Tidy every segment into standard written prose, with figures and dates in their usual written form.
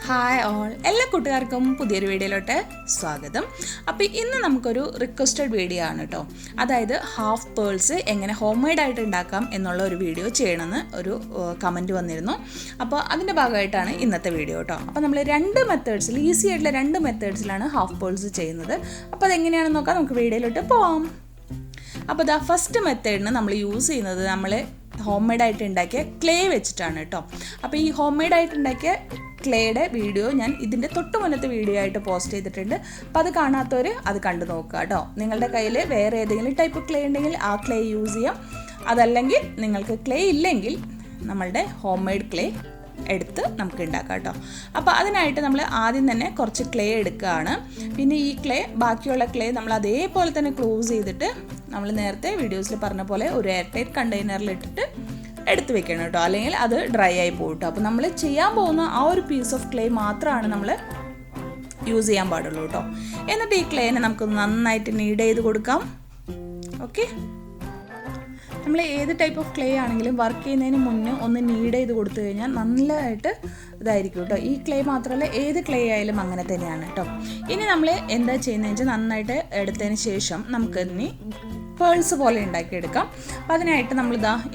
Hi all, എല്ലാ കൂട്ടുകാർക്കും പുതിയൊരു വീഡിയോയിലോട്ട് സ്വാഗതം. അപ്പോൾ ഇന്ന് നമുക്കൊരു റിക്വസ്റ്റഡ് വീഡിയോ ആണ് കേട്ടോ. അതായത് ഹാഫ് പേൾസ് എങ്ങനെ ഹോം മെയ്ഡായിട്ട് ഉണ്ടാക്കാം എന്നുള്ള ഒരു വീഡിയോ ചെയ്യണമെന്ന് ഒരു കമൻറ്റ് വന്നിരുന്നു. അപ്പോൾ അതിൻ്റെ ഭാഗമായിട്ടാണ് ഇന്നത്തെ വീഡിയോ കേട്ടോ. അപ്പോൾ നമ്മൾ ഈസി ആയിട്ടുള്ള രണ്ട് മെത്തേഡ്സിലാണ് ഹാഫ് പേൾസ് ചെയ്യുന്നത്. അപ്പോൾ അതെങ്ങനെയാണെന്ന് നോക്കാം, നമുക്ക് വീഡിയോയിലോട്ട് പോവാം. അപ്പോൾ ഫസ്റ്റ് മെത്തേഡിന് നമ്മൾ യൂസ് ചെയ്യുന്നത് നമ്മൾ ഹോം മെയ്ഡായിട്ട് ഉണ്ടാക്കിയ ക്ലേ വെച്ചിട്ടാണ് കേട്ടോ. അപ്പോൾ ഈ ഹോം മെയ്ഡായിട്ട് ഉണ്ടാക്കിയ ക്ലേയുടെ വീഡിയോ ഞാൻ ഇതിൻ്റെ തൊട്ട് മുന്നത്തെ വീഡിയോ ആയിട്ട് പോസ്റ്റ് ചെയ്തിട്ടുണ്ട്. അപ്പോൾ അത് കാണാത്തവർ അത് കണ്ടു നോക്കുക കേട്ടോ. നിങ്ങളുടെ കയ്യിൽ വേറെ ഏതെങ്കിലും ടൈപ്പ് ക്ലേ ഉണ്ടെങ്കിൽ ആ ക്ലേ യൂസ് ചെയ്യാം. അതല്ലെങ്കിൽ നിങ്ങൾക്ക് ക്ലേ ഇല്ലെങ്കിൽ നമ്മളുടെ ഹോം മെയ്ഡ് ക്ലേ എടുത്ത് നമുക്ക് ഉണ്ടാക്കാം കേട്ടോ. അപ്പോൾ അതിനായിട്ട് നമ്മൾ ആദ്യം തന്നെ കുറച്ച് ക്ലേ എടുക്കുകയാണ്. പിന്നെ ഈ ക്ലേ, ബാക്കിയുള്ള ക്ലേ നമ്മൾ അതേപോലെ തന്നെ ക്ലോസ് ചെയ്തിട്ട് നമ്മൾ നേരത്തെ വീഡിയോസിൽ പറഞ്ഞ പോലെ ഒരു എയർ ടൈറ്റ് കണ്ടെയ്നറിലിട്ടിട്ട് എടുത്ത് വെക്കണം കേട്ടോ. അല്ലെങ്കിൽ അത് ഡ്രൈ ആയി പോകും കേട്ടോ. അപ്പോൾ നമ്മൾ ചെയ്യാൻ പോകുന്ന ആ ഒരു പീസ് ഓഫ് ക്ലേ മാത്രമാണ് നമ്മൾ യൂസ് ചെയ്യാൻ പാടുള്ളൂ കേട്ടോ. എന്നിട്ട് ഈ ക്ലേനെ നമുക്ക് നന്നായിട്ട് നീഡ് ചെയ്ത് കൊടുക്കാം. ഓക്കെ, നമ്മൾ ഏത് ടൈപ്പ് ഓഫ് ക്ലേ ആണെങ്കിലും വർക്ക് ചെയ്യുന്നതിന് മുന്നേ ഒന്ന് നീഡ് ചെയ്ത് കൊടുത്തു കഴിഞ്ഞാൽ നല്ലതായിട്ട് ഇതായിരിക്കും കേട്ടോ. ഈ ക്ലേ മാത്രമല്ല, ഏത് ക്ലേ ആയാലും അങ്ങനെ തന്നെയാണ് കേട്ടോ. ഇനി നമ്മൾ എന്താ ചെയ്യുന്നതെന്ന് വെച്ചാൽ നന്നായിട്ട് എടുത്തതിന് ശേഷം നമുക്ക് ഇനി പേൾസ് പോലെ ഉണ്ടാക്കിയെടുക്കാം. അപ്പോൾ അതിനായിട്ട്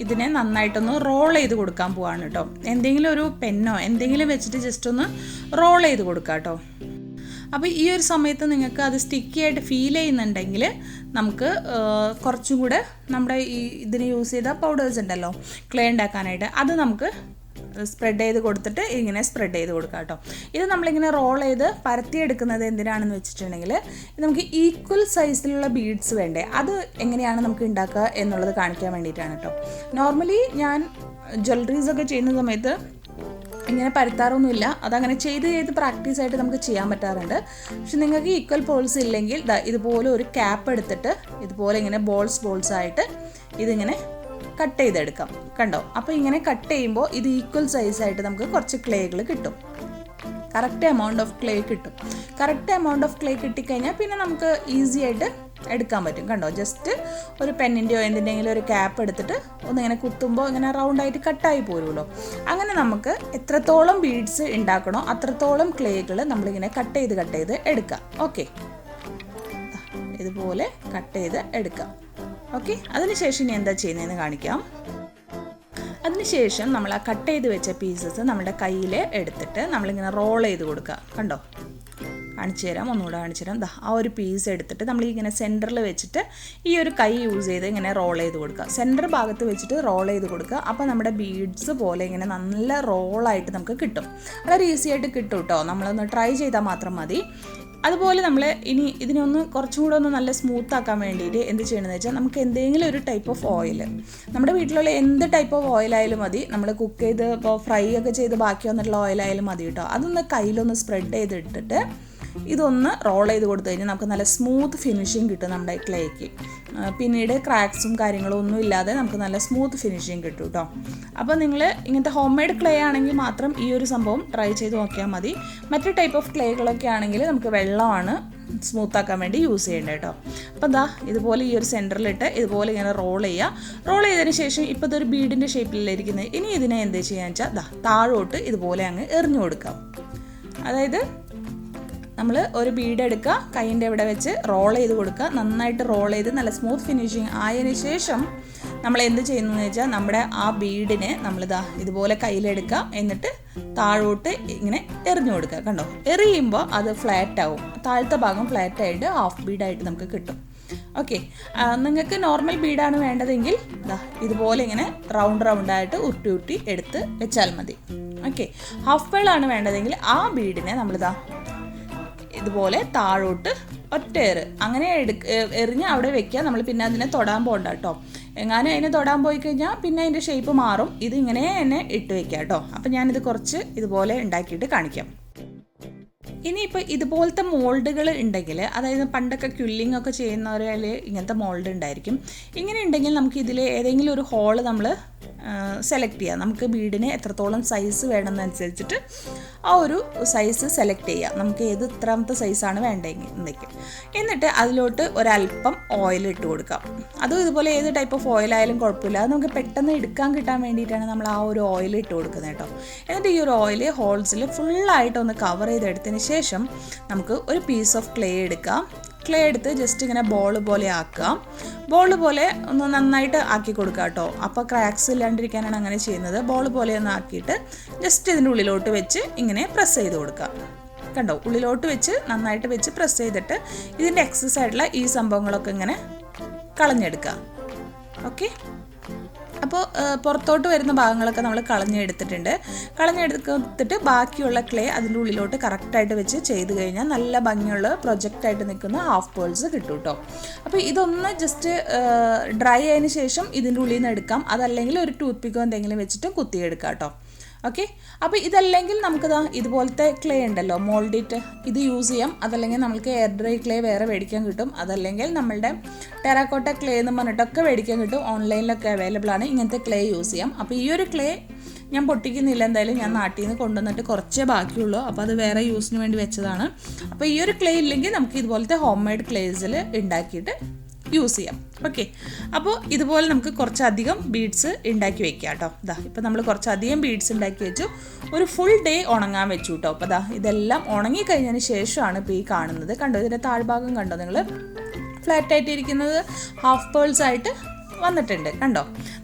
ഇതിനെ നന്നായിട്ടൊന്ന് റോൾ ചെയ്ത് കൊടുക്കാൻ പോവാണ് കേട്ടോ. എന്തെങ്കിലും ഒരു പെന്നോ എന്തെങ്കിലും വെച്ചിട്ട് ജസ്റ്റ് ഒന്ന് റോൾ ചെയ്ത് കൊടുക്കാം കേട്ടോ. അപ്പോൾ ഈ ഒരു സമയത്ത് നിങ്ങൾക്ക് അത് സ്റ്റിക്കി ആയിട്ട് ഫീൽ ചെയ്യുന്നുണ്ടെങ്കിൽ നമുക്ക് കുറച്ചും കൂടെ നമ്മുടെ ഇതിന് യൂസ് ചെയ്ത പൗഡേഴ്സ് ഉണ്ടല്ലോ ക്ലേ ഉണ്ടാക്കാനായിട്ട്, അത് നമുക്ക് സ്പ്രെഡ് ചെയ്ത് കൊടുത്തിട്ട് ഇങ്ങനെ സ്പ്രെഡ് ചെയ്ത് കൊടുക്കാം കേട്ടോ. ഇത് നമ്മളിങ്ങനെ റോൾ ചെയ്ത് പരത്തിയെടുക്കുന്നത് എന്തിനാണെന്ന് വെച്ചിട്ടുണ്ടെങ്കിൽ നമുക്ക് ഈക്വൽ സൈസിലുള്ള ബീഡ്സ് വേണ്ടേ, അത് എങ്ങനെയാണ് നമുക്ക് ഉണ്ടാക്കുക എന്നുള്ളത് കാണിക്കാൻ വേണ്ടിയിട്ടാണ് കേട്ടോ. നോർമലി ഞാൻ ജ്വല്ലറീസൊക്കെ ചെയ്യുന്ന സമയത്ത് ഇങ്ങനെ പരത്താറൊന്നുമില്ല. അതങ്ങനെ ചെയ്ത് പ്രാക്ടീസ് ആയിട്ട് നമുക്ക് ചെയ്യാൻ പറ്റാറുണ്ട്. പക്ഷെ നിങ്ങൾക്ക് ഈക്വൽ പോൾസ് ഇല്ലെങ്കിൽ ഇതുപോലെ ഒരു ക്യാപ്പ് എടുത്തിട്ട് ഇതുപോലെ ഇങ്ങനെ ബോൾസ് ആയിട്ട് ഇതിങ്ങനെ കട്ട് ചെയ്തെടുക്കാം. കണ്ടോ? അപ്പോൾ ഇങ്ങനെ കട്ട് ചെയ്യുമ്പോൾ ഇത് ഈക്വൽ സൈസായിട്ട് നമുക്ക് കുറച്ച് ക്ലേകൾ കിട്ടും. കറക്റ്റ് എമൗണ്ട് ഓഫ് ക്ലേ കിട്ടും. കറക്റ്റ് എമൗണ്ട് ഓഫ് ക്ലേ കിട്ടിക്കഴിഞ്ഞാൽ പിന്നെ നമുക്ക് ഈസി ആയിട്ട് എടുക്കാൻ പറ്റും. കണ്ടോ? ജസ്റ്റ് ഒരു പെന്നിൻ്റെയോ എന്തിൻ്റെങ്കിലും ഒരു ക്യാപ്പ് എടുത്തിട്ട് ഒന്നിങ്ങനെ കുത്തുമ്പോൾ ഇങ്ങനെ റൗണ്ടായിട്ട് കട്ടായി പോരുമല്ലോ. അങ്ങനെ നമുക്ക് എത്രത്തോളം ബീഡ്സ് ഉണ്ടാക്കണോ അത്രത്തോളം ക്ലേകൾ നമ്മളിങ്ങനെ കട്ട് ചെയ്ത് എടുക്കാം. ഓക്കെ, ഇതുപോലെ കട്ട് ചെയ്ത് എടുക്കാം. ഓക്കെ, അതിനുശേഷം ഇനി എന്താ ചെയ്യുന്നതെന്ന് കാണിക്കാം. അതിനുശേഷം നമ്മൾ ആ കട്ട് ചെയ്ത് വെച്ച പീസസ് നമ്മുടെ കയ്യിൽ എടുത്തിട്ട് നമ്മളിങ്ങനെ റോൾ ചെയ്ത് കൊടുക്കുക. കണ്ടോ? ഒന്നുകൂടെ കാണിച്ചു തരാം. ആ ഒരു പീസ് എടുത്തിട്ട് നമ്മളിങ്ങനെ സെൻറ്ററിൽ വെച്ചിട്ട് ഈ ഒരു കൈ യൂസ് ചെയ്ത് ഇങ്ങനെ റോൾ ചെയ്ത് കൊടുക്കുക. സെൻറ്റർ ഭാഗത്ത് വെച്ചിട്ട് റോൾ ചെയ്ത് കൊടുക്കുക. അപ്പോൾ നമ്മുടെ ബീഡ്സ് പോലെ ഇങ്ങനെ നല്ല റോളായിട്ട് നമുക്ക് കിട്ടും. വളരെ ഈസി ആയിട്ട് കിട്ടും കേട്ടോ. നമ്മളൊന്ന് ട്രൈ ചെയ്താൽ മാത്രം മതി. അതുപോലെ നമ്മൾ ഇനി ഇതിനൊന്ന് കുറച്ചും കൂടെ ഒന്ന് നല്ല സ്മൂത്ത് ആക്കാൻ വേണ്ടിയിട്ട് എന്ത് ചെയ്യണമെന്ന് വെച്ചാൽ നമുക്ക് എന്തെങ്കിലും ഒരു ടൈപ്പ് ഓഫ് ഓയിൽ, നമ്മുടെ വീട്ടിലുള്ള എന്ത് ടൈപ്പ് ഓഫ് ഓയിലായാലും മതി. നമ്മൾ കുക്ക് ചെയ്ത് ഇപ്പോൾ ഫ്രൈ ഒക്കെ ചെയ്ത് ബാക്കി വന്നിട്ടുള്ള ഓയിലായാലും മതി കേട്ടോ. അതൊന്ന് കയ്യിലൊന്ന് സ്പ്രെഡ് ചെയ്തിട്ടിട്ട് ഇതൊന്ന് റോൾ ചെയ്ത് കൊടുത്തു കഴിഞ്ഞാൽ നമുക്ക് നല്ല സ്മൂത്ത് ഫിനിഷിങ് കിട്ടും നമ്മുടെ ക്ലേക്ക്. പിന്നീട് ക്രാക്സും കാര്യങ്ങളും ഒന്നും ഇല്ലാതെ നമുക്ക് നല്ല സ്മൂത്ത് ഫിനിഷിങ് കിട്ടും കേട്ടോ. അപ്പോൾ നിങ്ങൾ ഇങ്ങനത്തെ ഹോം മെയ്ഡ് ക്ലേ ആണെങ്കിൽ മാത്രം ഈ ഒരു സംഭവം ട്രൈ ചെയ്ത് നോക്കിയാൽ മതി. മറ്റു ടൈപ്പ് ഓഫ് ക്ലേകളൊക്കെ ആണെങ്കിൽ നമുക്ക് വെള്ളമാണ് സ്മൂത്താക്കാൻ വേണ്ടി യൂസ് ചെയ്യേണ്ടത് കേട്ടോ. അപ്പോൾ ഇതുപോലെ ഈ ഒരു സെൻറ്ററിലിട്ട് ഇതുപോലെ ഇങ്ങനെ റോൾ ചെയ്യുക. റോൾ ചെയ്തതിന് ശേഷം ഇപ്പോൾ ഇതൊരു ബീഡിൻ്റെ ഷേപ്പിലിരിക്കുന്നത്. ഇനി ഇതിനെ എന്ത് ചെയ്യാന്ന് വെച്ചാൽ താഴോട്ട് ഇതുപോലെ അങ്ങ് എറിഞ്ഞു കൊടുക്കാം. അതായത് നമ്മൾ ഒരു ബീഡ് എടുക്കുക, കൈയിൻ്റെ ഇവിടെ വെച്ച് റോൾ ചെയ്ത് കൊടുക്കുക. നന്നായിട്ട് റോൾ ചെയ്ത് നല്ല സ്മൂത്ത് ഫിനിഷിങ് ആയതിനു ശേഷം നമ്മൾ എന്ത് ചെയ്യുന്നതെന്ന് വെച്ചാൽ നമ്മുടെ ആ ബീഡിനെ നമ്മൾ ഇതുപോലെ കയ്യിലെടുക്കുക. എന്നിട്ട് താഴോട്ട് ഇങ്ങനെ എറിഞ്ഞു കൊടുക്കുക. കണ്ടോ? എറിയുമ്പോൾ അത് ഫ്ലാറ്റ് ആവും. താഴത്തെ ഭാഗം ഫ്ലാറ്റായിട്ട് ഹാഫ് ബീഡായിട്ട് നമുക്ക് കിട്ടും. ഓക്കെ, നിങ്ങൾക്ക് നോർമൽ ബീഡാണ് വേണ്ടതെങ്കിൽ ഇതുപോലെ ഇങ്ങനെ റൗണ്ടായിട്ട് ഉരുട്ടി എടുത്ത് വെച്ചാൽ മതി. ഓക്കെ, ഹാഫ് പേളാണ് വേണ്ടതെങ്കിൽ ആ ബീഡിനെ നമ്മളിതാ ഇതുപോലെ താഴോട്ട് ഒറ്റ അങ്ങനെ എറിഞ്ഞ് അവിടെ വെക്കുക. നമ്മൾ പിന്നെ അതിനെ തൊടാൻ പോകണ്ട കേട്ടോ. എങ്ങാനും അതിനെ തൊടാൻ പോയി കഴിഞ്ഞാൽ പിന്നെ അതിൻ്റെ ഷേപ്പ് മാറും. ഇത് ഇങ്ങനെ തന്നെ ഇട്ട് വെക്കുക കേട്ടോ. അപ്പം ഞാനിത് കുറച്ച് ഇതുപോലെ ഉണ്ടാക്കിയിട്ട് കാണിക്കാം. ഇനിയിപ്പോൾ ഇതുപോലത്തെ മോൾഡുകൾ ഉണ്ടെങ്കിൽ, അതായത് പണ്ടൊക്കെ ക്വില്ലിംഗ് ഒക്കെ ചെയ്യുന്നവരിൽ ഇങ്ങനത്തെ മോൾഡ് ഉണ്ടായിരിക്കും. ഇങ്ങനെ ഉണ്ടെങ്കിൽ നമുക്ക് ഇതിൽ ഏതെങ്കിലും ഒരു ഹോള് നമ്മൾ സെലക്ട് ചെയ്യുക. നമുക്ക് ബീഡിന് എത്രത്തോളം സൈസ് വേണമെന്നനുസരിച്ചിട്ട് ആ ഒരു സൈസ് സെലക്ട് ചെയ്യുക. നമുക്ക് എത്രാമത്തെ സൈസാണ് വേണ്ടതെങ്കിൽ എന്നിട്ട് അതിലോട്ട് ഒരല്പം ഓയിൽ ഇട്ട് കൊടുക്കാം. അതും ഇതുപോലെ ഏത് ടൈപ്പ് ഓഫ് ഓയിലായാലും കുഴപ്പമില്ല. അത് നമുക്ക് പെട്ടെന്ന് എടുക്കാൻ കിട്ടാൻ വേണ്ടിയിട്ടാണ് നമ്മൾ ആ ഒരു ഓയിൽ ഇട്ട് കൊടുക്കുന്നത് കേട്ടോ. എന്നിട്ട് ഈ ഒരു ഓയിൽ ഹോൾസിൽ ഫുള്ളായിട്ടൊന്ന് കവർ ചെയ്തെടുത്തതിന് ശേഷം നമുക്ക് ഒരു പീസ് ഓഫ് ക്ലേ എടുക്കാം. ക്ലേ എടുത്ത് ജസ്റ്റ് ഇങ്ങനെ ബോൾ പോലെ ആക്കാം. ബോൾ പോലെ ഒന്ന് നന്നായിട്ട് ആക്കി കൊടുക്കുക കേട്ടോ. അപ്പോൾ ക്രാക്സ് ഇല്ലാണ്ടിരിക്കാനാണ് അങ്ങനെ ചെയ്യുന്നത്. ബോൾ പോലെ ഒന്ന് ആക്കിയിട്ട് ജസ്റ്റ് ഇതിൻ്റെ ഉള്ളിലോട്ട് വെച്ച് ഇങ്ങനെ പ്രസ് ചെയ്ത് കൊടുക്കുക. കണ്ടോ, ഉള്ളിലോട്ട് വെച്ച് നന്നായിട്ട് വെച്ച് പ്രസ് ചെയ്തിട്ട് ഇതിൻ്റെ എക്സസ് ആയിട്ടുള്ള ഈ സംഭവങ്ങളൊക്കെ ഇങ്ങനെ കളഞ്ഞെടുക്കുക. ഓക്കെ, അപ്പോൾ പുറത്തോട്ട് വരുന്ന ഭാഗങ്ങളൊക്കെ നമ്മൾ കളഞ്ഞെടുത്തിട്ട് ബാക്കിയുള്ള ക്ലേ അതിൻ്റെ ഉള്ളിലോട്ട് കറക്റ്റായിട്ട് വെച്ച് ചെയ്ത് കഴിഞ്ഞാൽ നല്ല ഭംഗിയുള്ള പ്രൊജക്റ്റായിട്ട് നിൽക്കുന്ന ഹാഫ് പേൾസ് കിട്ടും കേട്ടോ. അപ്പോൾ ഇതൊന്ന് ജസ്റ്റ് ഡ്രൈ ആയതിന് ശേഷം ഇതിൻ്റെ ഉള്ളിൽ നിന്ന് എടുക്കാം. അതല്ലെങ്കിൽ ഒരു ടൂത്ത് പിക്കോ എന്തെങ്കിലും വെച്ചിട്ട് കുത്തിയെടുക്കാം കേട്ടോ. ഓക്കെ, അപ്പോൾ ഇതല്ലെങ്കിൽ നമുക്കിതാ ഇതുപോലത്തെ ക്ലേ ഉണ്ടല്ലോ മോൾഡിറ്റ്, ഇത് യൂസ് ചെയ്യാം. അതല്ലെങ്കിൽ നമുക്ക് എയർ ഡ്രൈ ക്ലേ വേറെ മേടിക്കാൻ കിട്ടും. അതല്ലെങ്കിൽ നമ്മളുടെ ടെറാക്കോട്ട ക്ലേ എന്ന് പറഞ്ഞിട്ടൊക്കെ മേടിക്കാൻ കിട്ടും. ഓൺലൈനിലൊക്കെ അവൈലബിൾ ആണ്. ഇങ്ങനത്തെ ക്ലേ യൂസ് ചെയ്യാം. അപ്പോൾ ഈ ഒരു ക്ലേ ഞാൻ പൊട്ടിക്കുന്നില്ല, എന്തായാലും ഞാൻ നാട്ടിൽ നിന്ന് കൊണ്ടുവന്നിട്ട് കുറച്ചേ ബാക്കിയുള്ളൂ. അപ്പോൾ അത് വേറെ യൂസിന് വേണ്ടി വെച്ചതാണ്. അപ്പോൾ ഈ ഒരു ക്ലേ ഇല്ലെങ്കിൽ നമുക്ക് ഇതുപോലത്തെ ഹോം മെയ്ഡ് ക്ലേസിൽ ഉണ്ടാക്കിയിട്ട് യൂസ് ചെയ്യാം. ഓക്കെ, അപ്പോൾ ഇതുപോലെ നമുക്ക് കുറച്ചധികം ബീഡ്സ് ഉണ്ടാക്കി വെക്കാം കേട്ടോ. ഇപ്പോൾ നമ്മൾ കുറച്ചധികം ബീഡ്സ് ഉണ്ടാക്കി വെച്ചു. ഒരു ഫുൾ ഡേ ഉണങ്ങാൻ വെച്ചു കേട്ടോ. അപ്പോൾ ഇതെല്ലാം ഉണങ്ങി കഴിഞ്ഞതിന് ശേഷമാണ് ഇപ്പോൾ ഈ കാണുന്നത്. കണ്ടോ, ഇതിൻ്റെ താഴ്ഭാഗം കണ്ടോ നിങ്ങൾ, ഫ്ലാറ്റായിട്ടിരിക്കുന്നത് ഹാഫ് പേൾസ് ആയിട്ട് വന്നിട്ടുണ്ട്. കണ്ടോ,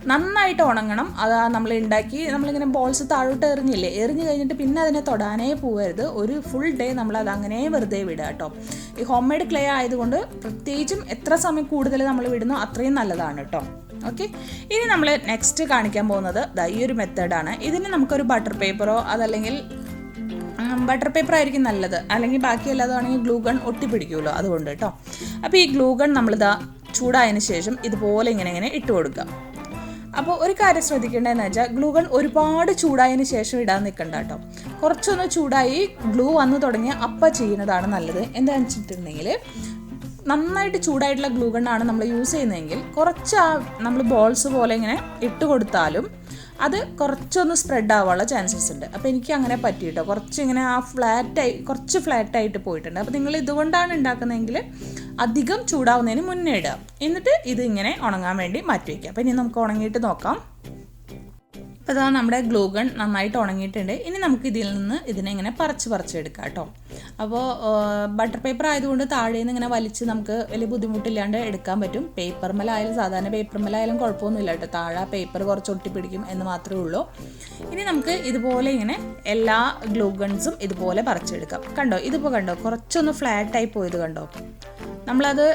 നന്നായിട്ട് ഉണങ്ങണം. അതാ നമ്മളിങ്ങനെ ബോൾസ് താഴോട്ട് എറിഞ്ഞു കഴിഞ്ഞിട്ട് പിന്നെ അതിനെ തൊടാനേ പോകരുത്. ഒരു ഫുൾ ഡേ നമ്മളത് അങ്ങനെ വെറുതെ വിടുക കേട്ടോ. ഈ ഹോം മെയ്ഡ് ക്ലേ ആയതുകൊണ്ട് പ്രത്യേകിച്ചും എത്ര സമയം കൂടുതൽ നമ്മൾ വിടുന്നോ അത്രയും നല്ലതാണ് കേട്ടോ. ഓക്കെ, ഇനി നമ്മൾ നെക്സ്റ്റ് കാണിക്കാൻ പോകുന്നത് ഈ ഒരു മെത്തേഡാണ്. ഇതിന് നമുക്കൊരു ബട്ടർ പേപ്പറോ അതല്ലെങ്കിൽ ബട്ടർ പേപ്പർ ആയിരിക്കും നല്ലത്. അല്ലെങ്കിൽ ബാക്കിയല്ലാതാണെങ്കിൽ ഗ്ലൂ ഗൺ ഒട്ടിപ്പിടിക്കുമല്ലോ, അതുകൊണ്ട് കേട്ടോ. അപ്പോൾ ഈ ഗ്ലൂ ഗൺ നമ്മളിതാ ചൂടായതിന് ശേഷം ഇതുപോലെ ഇങ്ങനെ ഇട്ട് കൊടുക്കുക. അപ്പോൾ ഒരു കാര്യം ശ്രദ്ധിക്കേണ്ടതെന്ന് വെച്ചാൽ ഗ്ലൂ ഗൺ ഒരുപാട് ചൂടായതിന് ശേഷം ഇടാൻ നിൽക്കണ്ട കേട്ടോ. കുറച്ചൊന്ന് ചൂടായി ഗ്ലൂ വന്ന് തുടങ്ങി അപ്പം ചെയ്യുന്നതാണ് നല്ലത്. എന്താണെന്ന് വെച്ചിട്ടുണ്ടെങ്കിൽ നന്നായിട്ട് ചൂടായിട്ടുള്ള ഗ്ലൂ ഗണ്ണാണ് നമ്മൾ യൂസ് ചെയ്യുന്നതെങ്കിൽ കുറച്ച് നമ്മൾ ബോൾസ് പോലെ ഇങ്ങനെ ഇട്ട് കൊടുത്താലും അത് കുറച്ചൊന്ന് സ്പ്രെഡ് ആവാനുള്ള ചാൻസസ് ഉണ്ട്. അപ്പോൾ എനിക്ക് അങ്ങനെ പറ്റിയിട്ടോ, കുറച്ചിങ്ങനെ കുറച്ച് ഫ്ലാറ്റായിട്ട് പോയിട്ടുണ്ട്. അപ്പോൾ നിങ്ങൾ ഇതുകൊണ്ടാണ് ഉണ്ടാക്കുന്നതെങ്കിൽ അധികം ചൂടാവുന്നതിന് മുന്നേ ഇടുക. എന്നിട്ട് ഇതിങ്ങനെ ഉണങ്ങാൻ വേണ്ടി മാറ്റി വയ്ക്കുക. അപ്പോൾ ഇനി നമുക്ക് ഉണങ്ങിയിട്ട് നോക്കാം. അപ്പോൾ ഇതാ നമ്മുടെ ഗ്ലൂ ഗൺ നന്നായിട്ട് ഉണങ്ങിയിട്ടുണ്ട്. ഇനി നമുക്ക് ഇതിനെ ഇങ്ങനെ പറിച്ചെടുക്കാം കേട്ടോ. അപ്പോൾ ബട്ടർ പേപ്പർ ആയതുകൊണ്ട് താഴെ നിന്ന് ഇങ്ങനെ വലിച്ച് നമുക്ക് വലിയ ബുദ്ധിമുട്ടില്ലാണ്ട് എടുക്കാൻ പറ്റും. പേപ്പർമേലായാലും സാധാരണ പേപ്പർമേലായാലും കുഴപ്പമൊന്നുമില്ല കേട്ടോ. താഴെ പേപ്പർ കുറച്ച് ഒട്ടിപ്പിടിക്കും എന്ന് മാത്രമേ ഉള്ളൂ. ഇനി നമുക്ക് ഇതുപോലെ ഇങ്ങനെ എല്ലാ ഗ്ലൂ ഗൺസും ഇതുപോലെ പറിച്ചെടുക്കാം. കണ്ടോ, ഇതിപ്പോൾ കണ്ടോ കുറച്ചൊന്ന് ഫ്ലാറ്റായി പോയത് കണ്ടോ. നമ്മളത്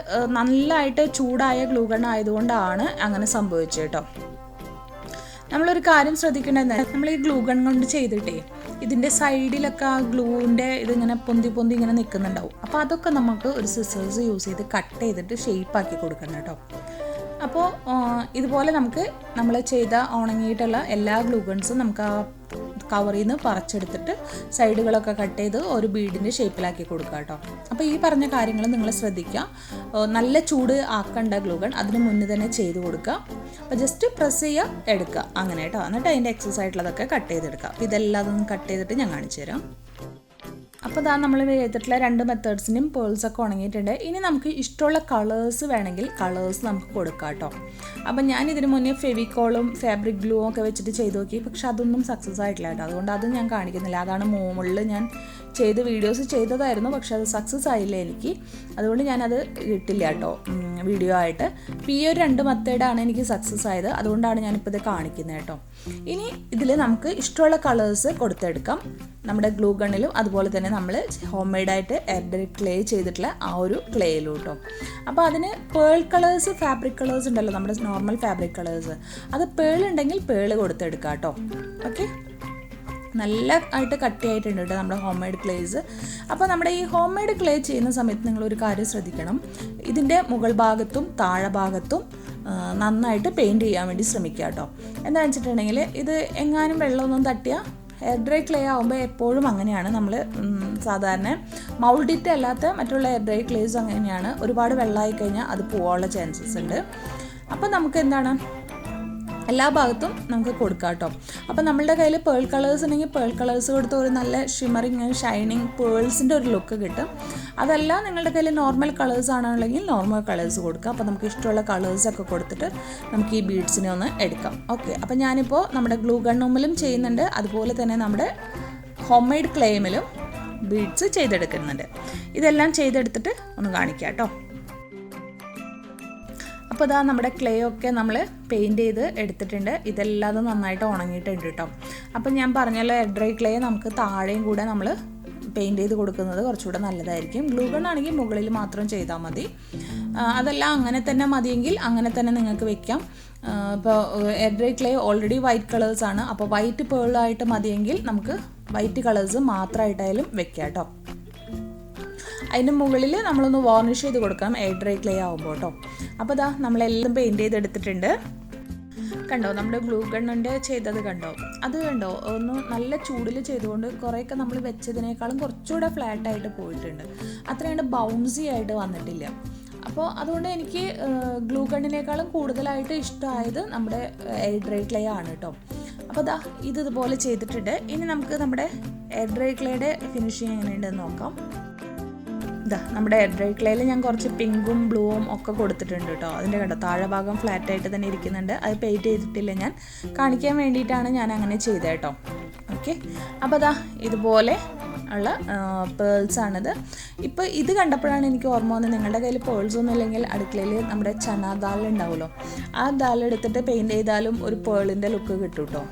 നല്ലതായിട്ട് ചൂടായ ഗ്ലൂ ഗൺ ആയതുകൊണ്ടാണ് അങ്ങനെ സംഭവിച്ചത് കേട്ടോ. നമ്മളൊരു കാര്യം ശ്രദ്ധിക്കേണ്ടത്, നമ്മൾ ഈ ഗ്ലൂ ഗൺ കൊണ്ട് ചെയ്തിട്ടേ ഇതിൻ്റെ സൈഡിലൊക്കെ ആ ഗ്ലൂവിൻ്റെ ഇതിങ്ങനെ പൊന്തി ഇങ്ങനെ നിൽക്കുന്നുണ്ടാവും. അപ്പോൾ അതൊക്കെ നമുക്ക് ഒരു സിസേഴ്സ് യൂസ് ചെയ്ത് കട്ട് ചെയ്തിട്ട് ഷേപ്പാക്കി കൊടുക്കണം കേട്ടോ. അപ്പോൾ ഇതുപോലെ നമ്മൾ ചെയ്ത ഉണങ്ങിയിട്ടുള്ള എല്ലാ ഗ്ലൂ ഗൺസും നമുക്ക് ആ കവറിൽ നിന്ന് പറിച്ചെടുത്തിട്ട് സൈഡുകളൊക്കെ കട്ട് ചെയ്ത് ഒരു ബീഡിൻ്റെ ഷേപ്പിലാക്കി കൊടുക്കുക കേട്ടോ. അപ്പോൾ ഈ പറഞ്ഞ കാര്യങ്ങൾ നിങ്ങൾ ശ്രദ്ധിക്കുക. നല്ല ചൂട് ആക്കേണ്ട ഗ്ലൂ ഗൺ അതിന് മുന്നേ തന്നെ ചെയ്ത് കൊടുക്കുക. അപ്പോൾ ജസ്റ്റ് പ്രസ് ചെയ്യുക, എടുക്കുക, അങ്ങനെ കേട്ടോ. എന്നിട്ട് അതിൻ്റെ എക്സസ് ആയിട്ടുള്ളതൊക്കെ കട്ട് ചെയ്തെടുക്കുക. അപ്പോൾ ഇതെല്ലാം അതൊന്ന് കട്ട് ചെയ്തിട്ട് ഞാൻ കാണിച്ചു തരാം. അപ്പോൾ ഇതാ നമ്മൾ ചെയ്തിട്ടുള്ള 2 മെത്തേഡ്സിനും പേൾസൊക്കെ ഉണങ്ങിയിട്ടുണ്ട്. ഇനി നമുക്ക് ഇഷ്ടമുള്ള കളേഴ്സ് വേണമെങ്കിൽ കളേഴ്സ് നമുക്ക് കൊടുക്കാം കേട്ടോ. അപ്പം ഞാൻ ഇതിന് മുന്നേ ഫെവിക്കോളും ഫാബ്രിക് ഗ്ലൂവും ഒക്കെ വെച്ചിട്ട് ചെയ്ത് നോക്കി. പക്ഷെ അതൊന്നും സക്സസ് ആയിട്ടില്ല കേട്ടോ. അതുകൊണ്ട് അതും ഞാൻ കാണിക്കുന്നില്ല. അതാണ് മുകളിൽ ഞാൻ വീഡിയോസ് ചെയ്തതായിരുന്നു, പക്ഷെ അത് സക്സസ് ആയില്ല എനിക്ക്. അതുകൊണ്ട് ഞാനത് ഇട്ടില്ല കേട്ടോ വീഡിയോ ആയിട്ട്. അപ്പോൾ ഈ ഒരു 2 മെത്തേഡാണ് എനിക്ക് സക്സസ് ആയത്. അതുകൊണ്ടാണ് ഞാനിപ്പോൾ ഇത് കാണിക്കുന്നത് കേട്ടോ. ഇനി ഇതിൽ നമുക്ക് ഇഷ്ടമുള്ള കളേഴ്സ് കൊടുത്തെടുക്കാം. നമ്മുടെ ഗ്ലൂ ഗണ്ണിലും അതുപോലെ തന്നെ നമ്മൾ ഹോം മെയ്ഡായിട്ട് എയർ ക്ലേ ചെയ്തിട്ടുള്ള ആ ഒരു ക്ലേയിലും കേട്ടോ. അപ്പോൾ അതിന് പേൾ കളേഴ്സ്, ഫാബ്രിക് കളേഴ്സ് ഉണ്ടല്ലോ, നമ്മുടെ നോർമൽ ഫാബ്രിക് കളേഴ്സ്, അത് പേൾ ഉണ്ടെങ്കിൽ പേൾ കൊടുത്തെടുക്കാം കേട്ടോ. ഓക്കെ, നല്ല ആയിട്ട് കട്ടിയായിട്ടുണ്ട് കേട്ടോ നമ്മുടെ ഹോം മെയ്ഡ് ക്ലേസ്. അപ്പോൾ നമ്മുടെ ഈ ഹോം മെയ്ഡ് ക്ലേ ചെയ്യുന്ന സമയത്ത് നിങ്ങളൊരു കാര്യം ശ്രദ്ധിക്കണം. ഇതിൻ്റെ മുകൾ ഭാഗത്തും താഴെ ഭാഗത്തും നന്നായിട്ട് പെയിൻറ്റ് ചെയ്യാൻ വേണ്ടി ശ്രമിക്കുക കേട്ടോ. എന്താണെന്ന് വെച്ചിട്ടുണ്ടെങ്കിൽ ഇത് എങ്ങാനും വെള്ളമൊന്നും തട്ടിയാൽ എയർ ഡ്രൈ ക്ലേ ആകുമ്പോൾ എപ്പോഴും അങ്ങനെയാണ്. നമ്മൾ സാധാരണ മൗൾഡിറ്റ് അല്ലാത്ത മറ്റുള്ള എയർ ഡ്രൈ ക്ലേസ് അങ്ങനെയാണ്. ഒരുപാട് വെള്ളമായി കഴിഞ്ഞാൽ അത് പോകാനുള്ള ചാൻസസ് ഉണ്ട്. അപ്പോൾ നമുക്ക് എന്താണ് എല്ലാ ഭാഗത്തും നമുക്ക് കൊടുക്കാം കേട്ടോ. അപ്പോൾ നമ്മളുടെ കയ്യിൽ പേൾ കളേഴ്സ് ഉണ്ടെങ്കിൽ പേൾ കളേഴ്സ് കൊടുത്ത് ഒരു നല്ല ഷിമറിങ് ഷൈനിങ് പേൾസിൻ്റെ ഒരു ലുക്ക് കിട്ടും. അതല്ല നിങ്ങളുടെ കയ്യിൽ നോർമൽ കളേഴ്സ് ആണെന്നുണ്ടെങ്കിൽ നോർമൽ കളേഴ്സ് കൊടുക്കുക. അപ്പോൾ നമുക്ക് ഇഷ്ടമുള്ള കളേഴ്സൊക്കെ കൊടുത്തിട്ട് നമുക്ക് ഈ ബീഡ്സിനെ ഒന്ന് എടുക്കാം. ഓക്കെ, അപ്പോൾ ഞാനിപ്പോൾ നമ്മുടെ ഗ്ലൂ ഗണ്ണുമ്മിലും ചെയ്യുന്നുണ്ട്, അതുപോലെ തന്നെ നമ്മുടെ ഹോം മെയ്ഡ് ക്ലേമിലും ബീഡ്സ് ചെയ്തെടുക്കുന്നുണ്ട്. ഇതെല്ലാം ചെയ്തെടുത്തിട്ട് ഒന്ന് കാണിക്കാം കേട്ടോ. അപ്പോൾ ഇതാ നമ്മുടെ ക്ലേ ഒക്കെ നമ്മൾ പെയിൻറ്റ് ചെയ്ത് എടുത്തിട്ടുണ്ട്. ഇതെല്ലാം നന്നായിട്ട് ഉണങ്ങിയിട്ടുണ്ട് കേട്ടോ. അപ്പം ഞാൻ പറഞ്ഞല്ലോ എയർ ഡ്രൈ ക്ലേ നമുക്ക് താഴെയും കൂടെ നമ്മൾ പെയിൻറ്റ് ചെയ്ത് കൊടുക്കുന്നത് കുറച്ചുകൂടെ നല്ലതായിരിക്കും. ഗ്ലൂ ഗൺ ആണെങ്കിൽ മുകളിൽ മാത്രം ചെയ്താൽ മതി. അതല്ല അങ്ങനെ തന്നെ മതിയെങ്കിൽ അങ്ങനെ തന്നെ നിങ്ങൾക്ക് വെക്കാം. ഇപ്പോൾ air dry clay already white കളേഴ്സാണ്. അപ്പോൾ വൈറ്റ് പേളായിട്ട് മതിയെങ്കിൽ നമുക്ക് വൈറ്റ് കളേഴ്സ് മാത്രമായിട്ടായാലും വെക്കാം കേട്ടോ. അതിന് മുകളിൽ നമ്മളൊന്ന് വാർണിഷ് ചെയ്ത് കൊടുക്കണം എയർ ഡ്രൈ ക്ലേ ആകുമ്പോൾ കേട്ടോ. അപ്പോൾ ഇതാ നമ്മളെല്ലാം പെയിൻറ്റ് ചെയ്തെടുത്തിട്ടുണ്ട്. കണ്ടോ നമ്മുടെ ഗ്ലൂ ഗണ്ണിൻ്റെ ചെയ്തത് കണ്ടോ? അത് കണ്ടോ ഒന്ന് നല്ല ചൂടിൽ ചെയ്തുകൊണ്ട് കുറേയൊക്കെ നമ്മൾ വെച്ചതിനേക്കാളും കുറച്ചുകൂടെ ഫ്ലാറ്റായിട്ട് പോയിട്ടുണ്ട്. അത്രയുണ്ട് ബൗൺസി ആയിട്ട് വന്നിട്ടില്ല. അപ്പോൾ അതുകൊണ്ട് എനിക്ക് ഗ്ലൂ ഗണ്ണിനേക്കാളും കൂടുതലായിട്ട് ഇഷ്ടമായത് നമ്മുടെ എയർ ഡ്രൈ ക്ലേ ആണ് കേട്ടോ. അപ്പോൾ ഇതാ ഇതുപോലെ ചെയ്തിട്ടുണ്ട്. ഇനി നമുക്ക് നമ്മുടെ എയർ ഡ്രൈ ക്ലേയുടെ ഫിനിഷിങ് എങ്ങനെയുണ്ടെന്ന് നോക്കാം. ഇതാ നമ്മുടെ എയർ ഡ്രൈ ക്ലേയിൽ ഞാൻ കുറച്ച് പിങ്കും ബ്ലൂവും ഒക്കെ കൊടുത്തിട്ടുണ്ട് കേട്ടോ. അതിൻ്റെ കണ്ടോ താഴെ ഭാഗം ഫ്ലാറ്റായിട്ട് തന്നെ ഇരിക്കുന്നുണ്ട്. അത് പെയിൻറ്റ് ചെയ്തിട്ടില്ല, ഞാൻ കാണിക്കാൻ വേണ്ടിയിട്ടാണ് ഞാൻ അങ്ങനെ ചെയ്തത് കേട്ടോ. ഓക്കെ, അപ്പോൾ അതാ ഇതുപോലെ ഉള്ള പേൾസാണിത്. ഇപ്പോൾ ഇത് കണ്ടപ്പോഴാണ് എനിക്ക് ഓർമ്മ വന്നത്, നിങ്ങളുടെ കയ്യിൽ പേൾസ് ഒന്നും ഇല്ലെങ്കിൽ അടുക്കളയിൽ നമ്മുടെ ചന ദാൽ ഉണ്ടാവുമല്ലോ, ആ ദാൽ എടുത്തിട്ട് പെയിൻറ്റ് ചെയ്താലും ഒരു പേളിൻ്റെ ലുക്ക് കിട്ടും കേട്ടോ.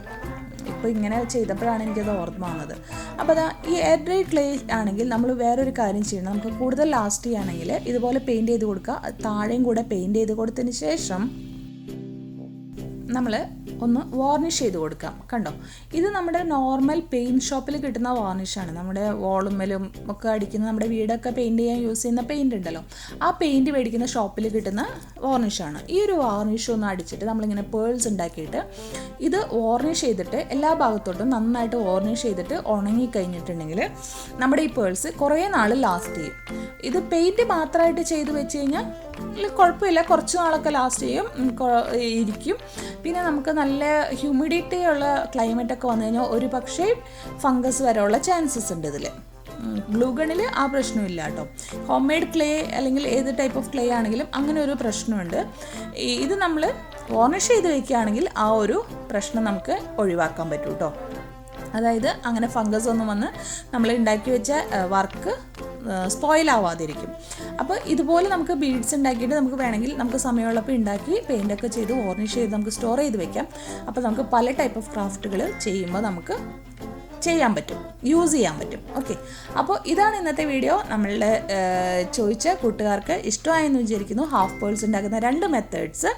ഇപ്പോൾ ഇങ്ങനെ ചെയ്തപ്പോഴാണ് എനിക്കത് ഓർമ്മ വന്നത്. അപ്പോൾ അതാ ഈ എയർ ഡ്രൈ ക്ലേ ആണെങ്കിൽ നമ്മൾ വേറൊരു കാര്യം ചെയ്യണം. നമുക്ക് കൂടുതൽ ലാസ്റ്റ് ചെയ്യുകയാണെങ്കിൽ ഇതുപോലെ പെയിൻറ്റ് ചെയ്ത് കൊടുക്കുക. താഴെയും കൂടെ പെയിൻറ്റ് ചെയ്ത് കൊടുത്തതിന് ശേഷം നമ്മൾ ഒന്ന് വാർണിഷ് ചെയ്ത് കൊടുക്കാം. കണ്ടോ, ഇത് നമ്മുടെ നോർമൽ പെയിൻറ്റ് ഷോപ്പിൽ കിട്ടുന്ന വാർണിഷാണ്. നമ്മുടെ വോളുമ്മലും ഒക്കെ അടിക്കുന്ന, നമ്മുടെ വീടൊക്കെ പെയിൻറ്റ് ചെയ്യാൻ യൂസ് ചെയ്യുന്ന പെയിൻറ്റ് ഉണ്ടല്ലോ, ആ പെയിൻറ്റ് മേടിക്കുന്ന ഷോപ്പിൽ കിട്ടുന്ന വാർണിഷാണ്. ഈ ഒരു വാർണിഷ് ഒന്ന് അടിച്ചിട്ട് നമ്മളിങ്ങനെ പേൾസ് ഉണ്ടാക്കിയിട്ട് ഇത് വാർണിഷ് ചെയ്തിട്ട് എല്ലാ ഭാഗത്തോട്ടും നന്നായിട്ട് വാർണിഷ് ചെയ്തിട്ട് ഉണങ്ങിക്കഴിഞ്ഞിട്ടുണ്ടെങ്കിൽ നമ്മുടെ ഈ പേൾസ് കുറേ നാൾ ലാസ്റ്റ് ചെയ്യും. ഇത് പെയിൻറ്റ് മാത്രമായിട്ട് ചെയ്ത് വെച്ച് കഴിഞ്ഞാൽ കുഴപ്പമില്ല, കുറച്ച് നാളൊക്കെ ലാസ്റ്റ് ചെയ്യും, ഇരിക്കും. പിന്നെ നമുക്ക് നല്ല ഹ്യൂമിഡിറ്റി ഉള്ള ക്ലൈമറ്റൊക്കെ വന്നു കഴിഞ്ഞാൽ ഒരു പക്ഷേ ഫംഗസ് വരെയുള്ള ചാൻസസ് ഉണ്ട് ഇതിൽ. ഗ്ലൂ ഗണ്ണിൽ ആ പ്രശ്നമില്ല കേട്ടോ. ഹോം മെയ്ഡ് ക്ലേ അല്ലെങ്കിൽ ഏത് ടൈപ്പ് ഓഫ് ക്ലേ ആണെങ്കിലും അങ്ങനെ ഒരു പ്രശ്നമുണ്ട്. ഇത് നമ്മൾ വാർണിഷ് ചെയ്ത് വയ്ക്കുകയാണെങ്കിൽ ആ ഒരു പ്രശ്നം നമുക്ക് ഒഴിവാക്കാൻ പറ്റും കേട്ടോ. അതായത് അങ്ങനെ ഫംഗസ് ഒന്നും വന്ന് നമ്മൾ ഉണ്ടാക്കി വെച്ച വർക്ക് സ്പോയിൽ ആവാതിരിക്കും. അപ്പോൾ ഇതുപോലെ നമുക്ക് ബീഡ്സ് ഉണ്ടാക്കിയിട്ട് നമുക്ക് വേണമെങ്കിൽ നമുക്ക് സമയമുള്ളപ്പോൾ ഉണ്ടാക്കി പെയിൻ്റൊക്കെ ചെയ്ത് വാർണിഷ് ചെയ്ത് നമുക്ക് സ്റ്റോർ ചെയ്ത് വെക്കാം. അപ്പോൾ നമുക്ക് പല ടൈപ്പ് ഓഫ് ക്രാഫ്റ്റുകൾ ചെയ്യുമ്പോൾ നമുക്ക് ചെയ്യാൻ പറ്റും, യൂസ് ചെയ്യാൻ പറ്റും. ഓക്കെ, അപ്പോൾ ഇതാണ് ഇന്നത്തെ വീഡിയോ. നമ്മളുടെ ചോദിച്ച കൂട്ടുകാർക്ക് ഇഷ്ടമായെന്ന് വിചാരിക്കുന്നു ഹാഫ് പേൾസ് ഉണ്ടാക്കുന്ന 2 മെത്തേഡ്സ്.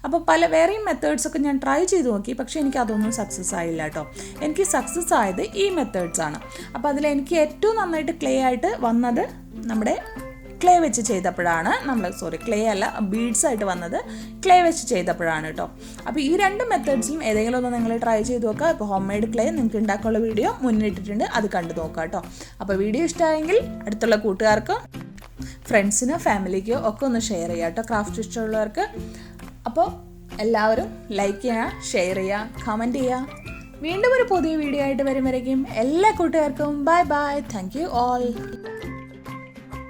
അപ്പോൾ വേറെയും മെത്തേഡ്സൊക്കെ ഞാൻ ട്രൈ ചെയ്ത് നോക്കി, പക്ഷേ എനിക്ക് അതൊന്നും സക്സസ് ആയില്ല കേട്ടോ. എനിക്ക് സക്സസ് ആയത് ഈ മെത്തേഡ്സാണ്. അപ്പോൾ അതിൽ എനിക്ക് ഏറ്റവും നന്നായിട്ട് ക്ലേ ആയിട്ട് വന്നത് നമ്മുടെ ക്ലേ വെച്ച് ചെയ്തപ്പോഴാണ്. ക്ലേ അല്ല, ബീഡ്സ് ആയിട്ട് വന്നത് ക്ലേ വെച്ച് ചെയ്തപ്പോഴാണ് കേട്ടോ. അപ്പോൾ ഈ 2 മെത്തേഡ്സിലും ഏതെങ്കിലും ഒന്ന് നിങ്ങൾ ട്രൈ ചെയ്ത് നോക്കുക. ഇപ്പോൾ ഹോം മെയ്ഡ് ക്ലേ നിങ്ങൾക്ക് ഉണ്ടാക്കാനുള്ള വീഡിയോ മുന്നിട്ടിട്ടുണ്ട്, അത് കണ്ടു നോക്കാം കേട്ടോ. അപ്പോൾ വീഡിയോ ഇഷ്ടമായെങ്കിൽ അടുത്തുള്ള കൂട്ടുകാർക്കും ഫ്രണ്ട്സിനോ ഫാമിലിക്കോ ഒക്കെ ഒന്ന് ഷെയർ ചെയ്യാം കേട്ടോ, ക്രാഫ്റ്റ് ഇഷ്ടമുള്ളവർക്ക്. അപ്പോൾ എല്ലാവരും ലൈക്ക് ചെയ്യുക, ഷെയർ ചെയ്യുക, കമൻറ്റ് ചെയ്യുക. വീണ്ടും ഒരു പുതിയ വീഡിയോ ആയിട്ട് വരുമ്പോഴേക്കും എല്ലാ കൂട്ടുകാർക്കും bye bye. Thank you all.